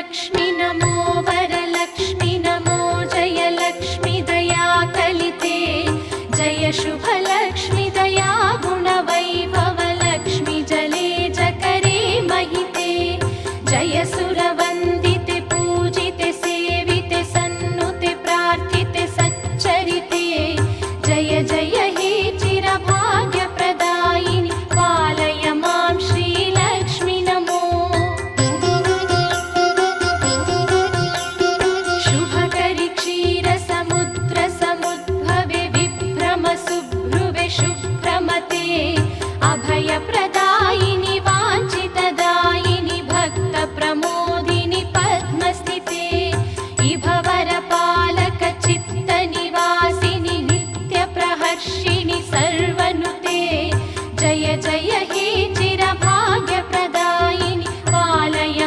लक्ष्मी नमो वरलक्ष्मी नमो जय लक्ष्मी दया कलिते जय शुभ लक्ष्मी दया गुणवैभव लक्ष्मी जले जकरे महिते जय सुरव